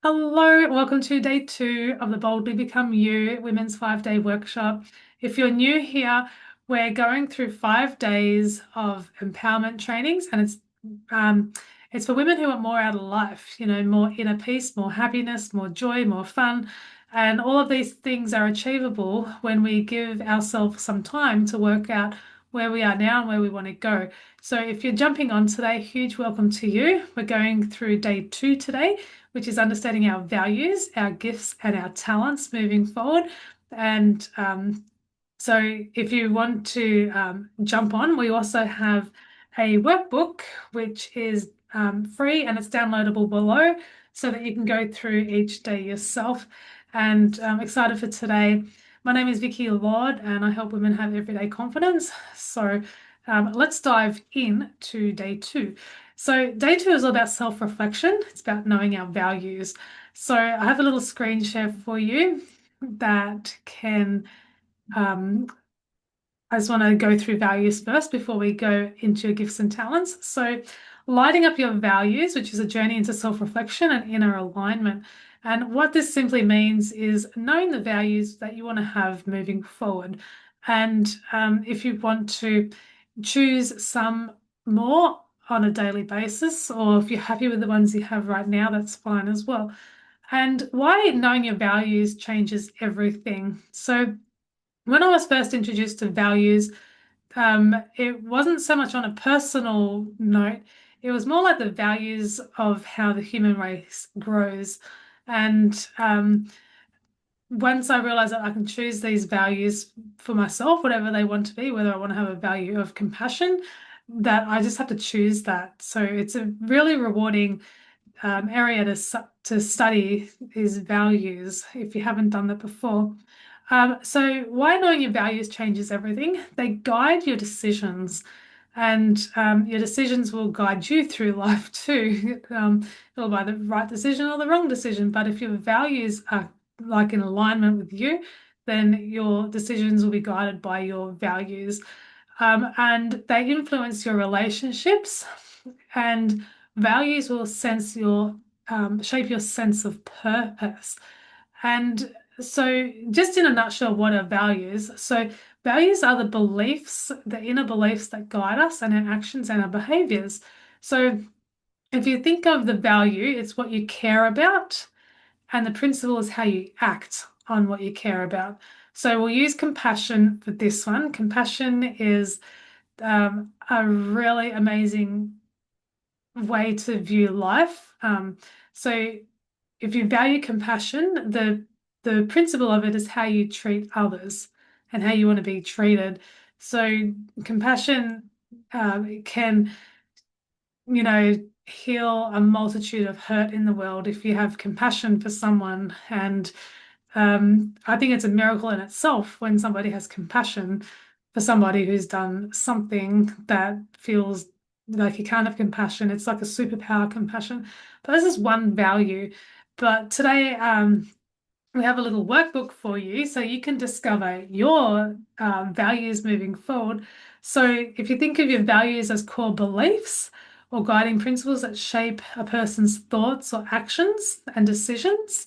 Hello, welcome to day 2 of the Boldly Become You Women's 5-Day Workshop. If you're new here, we're going through 5 days of empowerment trainings, and it's for women who want more out of life, more inner peace, more happiness, more joy, more fun. And all of these things are achievable when we give ourselves some time to work out where we are now and where we want to go. So if you're jumping on today, huge welcome to you. We're going through day 2 today, which is understanding our values, our gifts, and our talents moving forward. And so if you want to jump on, we also have a workbook, which is free and it's downloadable below so that you can go through each day yourself. And I'm excited for today. My name is Vicky Lord and I help women have everyday confidence. So let's dive in to day 2. So day 2 is all about self-reflection. It's about knowing our values. So I have a little screen share for you that can I just want to go through values first before we go into your gifts and talents. So, lighting up your values, which is a journey into self-reflection and inner alignment. And what this simply means is knowing the values that you want to have moving forward. And if you want to choose some more on a daily basis, or if you're happy with the ones you have right now, that's fine as well. And why knowing your values changes everything. So, when I was first introduced to values, it wasn't so much on a personal note. It was more like the values of how the human race grows. And once I realized that I can choose these values for myself, whatever they want to be, whether I want to have a value of compassion, that I just have to choose that. So it's a really rewarding area to study these values if you haven't done that before. So why knowing your values changes everything. They guide your decisions, and your decisions will guide you through life too. It'll be the right decision or the wrong decision. But if your values are like in alignment with you, then your decisions will be guided by your values. And they influence your relationships, and values will shape your sense of purpose. And so, just in a nutshell, what are values? So, values are the beliefs, the inner beliefs that guide us and our actions and our behaviors. So, if you think of the value, it's what you care about, and the principle is how you act on what you care about. So, we'll use compassion for this one. Compassion is a really amazing way to view life. So if you value compassion, the principle of it is how you treat others and how you want to be treated. So compassion can, heal a multitude of hurt in the world if you have compassion for someone. And I think it's a miracle in itself when somebody has compassion for somebody who's done something that feels like you can't have compassion. It's like a superpower, compassion. But this is one value. But today, we have a little workbook for you so you can discover your values moving forward. So if you think of your values as core beliefs or guiding principles that shape a person's thoughts or actions and decisions,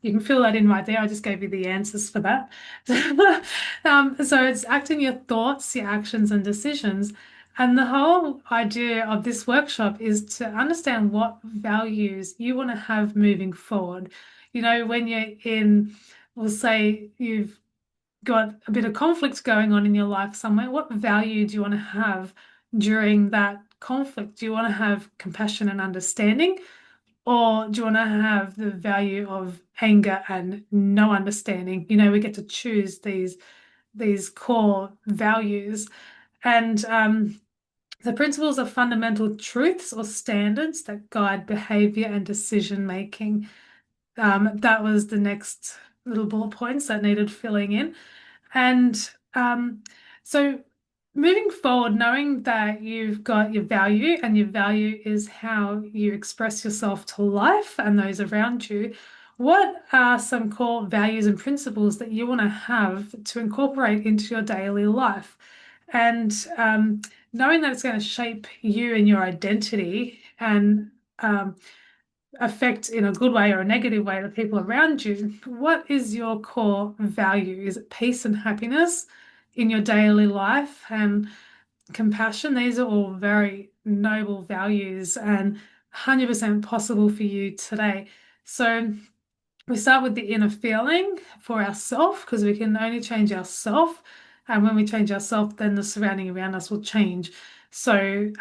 you can fill that in right there. I just gave you the answers for that. So it's acting your thoughts, your actions, and decisions. And the whole idea of this workshop is to understand what values you want to have moving forward. When you're in, we'll say you've got a bit of conflict going on in your life somewhere, what value do you want to have during that conflict? Do you want to have compassion and understanding? Or do you want to have the value of anger and no understanding? We get to choose these core values. And the principles are fundamental truths or standards that guide behavior and decision making. That was the next little bullet points that needed filling in. And so moving forward, knowing that you've got your value and your value is how you express yourself to life and those around you, what are some core values and principles that you want to have to incorporate into your daily life? And knowing that it's going to shape you and your identity and affect in a good way or a negative way the people around you, what is your core value? Is it peace and happiness in your daily life and compassion? These are all very noble values and 100% possible for you today. So we start with the inner feeling for ourself because we can only change ourself. And when we change ourselves, then the surrounding around us will change. So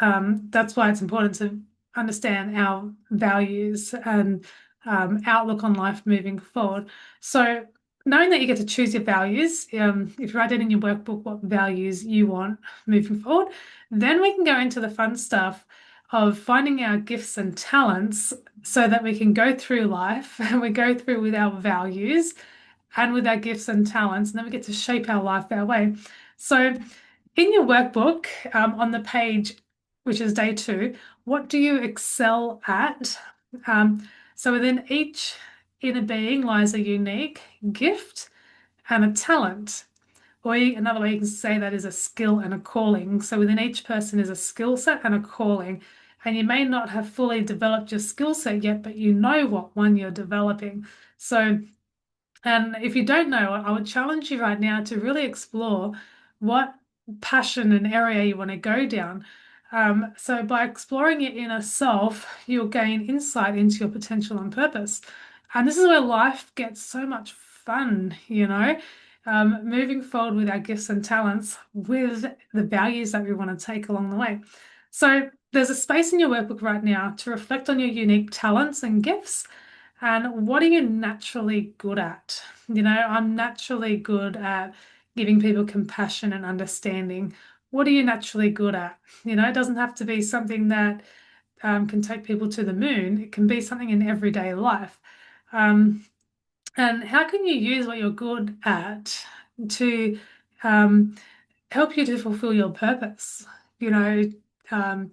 that's why it's important to understand our values and outlook on life moving forward. So knowing that you get to choose your values, if you write it in your workbook what values you want moving forward, then we can go into the fun stuff of finding our gifts and talents so that we can go through life and we go through with our values and with our gifts and talents, and then we get to shape our life our way. So, in your workbook, on the page, which is day 2, what do you excel at? So, within each inner being lies a unique gift and a talent. Or another way you can say that is a skill and a calling. So within each person is a skill set and a calling. And you may not have fully developed your skill set yet, but you know what one you're developing. So, and if you don't know it, I would challenge you right now to really explore what passion and area you want to go down. So by exploring your inner self, you'll gain insight into your potential and purpose. And this is where life gets so much fun, moving forward with our gifts and talents with the values that we want to take along the way. So there's a space in your workbook right now to reflect on your unique talents and gifts and what are you naturally good at? I'm naturally good at giving people compassion and understanding. What are you naturally good at? It doesn't have to be something that can take people to the moon. It can be something in everyday life. And how can you use what you're good at to um, help you to fulfill your purpose? You know, um,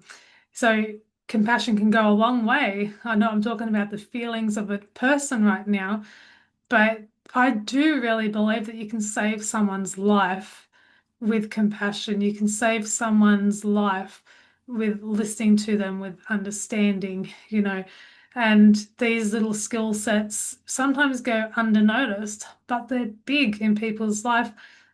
so compassion can go a long way. I know I'm talking about the feelings of a person right now, but I do really believe that you can save someone's life with compassion. You can save someone's life with listening to them, with understanding, and these little skill sets sometimes go undernoticed, but they're big in people's life.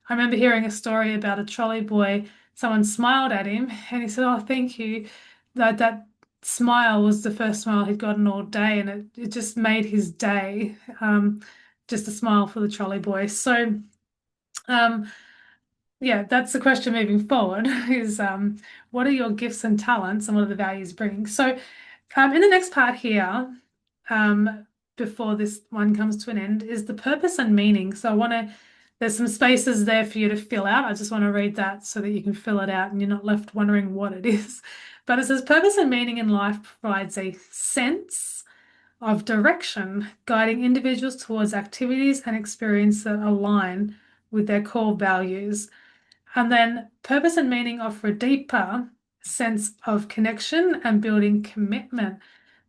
I remember hearing a story about a trolley boy. Someone smiled at him and he said, "Oh, thank you." That smile was the first smile he'd gotten all day, and it just made his day. Just a smile for the trolley boy. So, um, yeah, that's the question moving forward is what are your gifts and talents and what are the values bringing? So, in the next part here, um, before this one comes to an end, is the purpose and meaning. So, there's some spaces there for you to fill out. I just want to read that so that you can fill it out and you're not left wondering what it is. But it says, purpose and meaning in life provides a sense of direction, guiding individuals towards activities and experiences that align with their core values. And then purpose and meaning offer a deeper sense of connection and building commitment.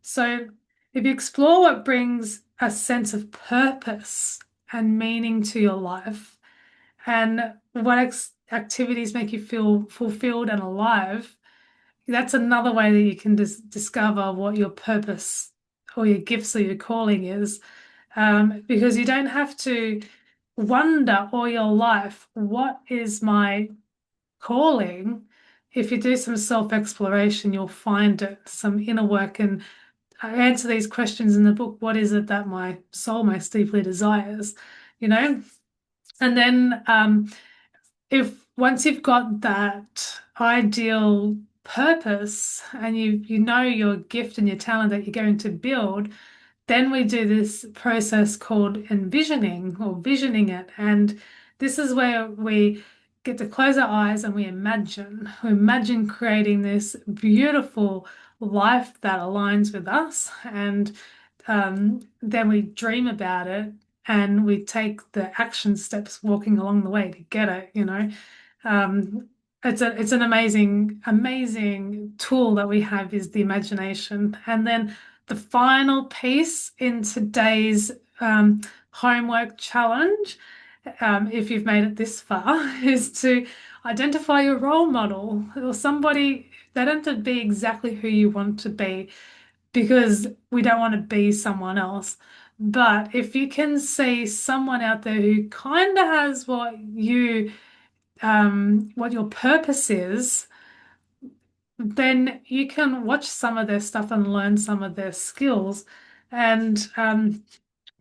So if you explore what brings a sense of purpose and meaning to your life and what activities make you feel fulfilled and alive, that's another way that you can discover what your purpose or your gifts or your calling is. Because you don't have to wonder all your life, what is my calling? If you do some self-exploration, you'll find it, some inner work, and I answer these questions in the book. What is it that my soul most deeply desires? You know? And then if once you've got that ideal purpose and you know your gift and your talent that you're going to build, then we do this process called envisioning or visioning it. And this is where we get to close our eyes and we imagine. We imagine creating this beautiful life that aligns with us. And then we dream about it and we take the action steps walking along the way to get it. Um, it's an amazing tool that we have is the imagination. And then the final piece in today's homework challenge, if you've made it this far, is to identify your role model or somebody. They don't have to be exactly who you want to be, because we don't want to be someone else. But if you can see someone out there who kind of has what your purpose is, then you can watch some of their stuff and learn some of their skills. And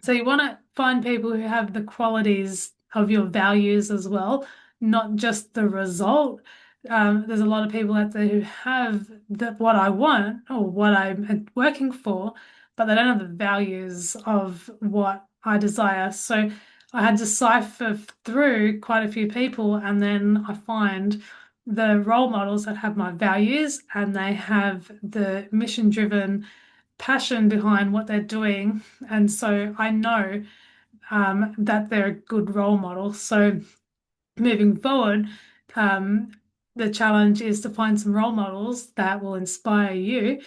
so you want to find people who have the qualities of your values as well, not just the result. There's a lot of people out there who have what I want or what I'm working for, but they don't have the values of what I desire. So I had to cipher through quite a few people, and then I find the role models that have my values and they have the mission-driven passion behind what they're doing. And so I know that they're a good role model. So moving forward, um, the challenge is to find some role models that will inspire you.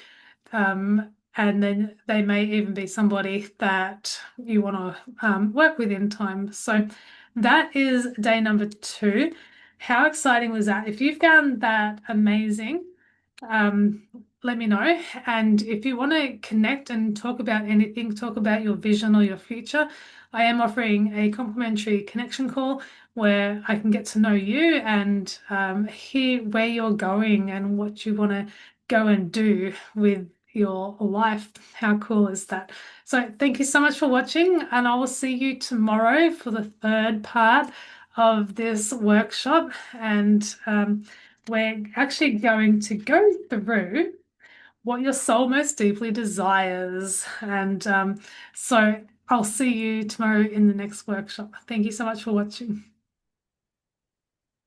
And then they may even be somebody that you want to work with in time. So that is day number 2. How exciting was that? If you found that amazing, um, let me know. And if you want to connect and talk about anything, talk about your vision or your future, I am offering a complimentary connection call where I can get to know you and hear where you're going and what you want to go and do with your life. How cool is that? So thank you so much for watching, and I will see you tomorrow for the third part of this workshop. And we're actually going to go through what your soul most deeply desires. And so I'll see you tomorrow in the next workshop. Thank you so much for watching.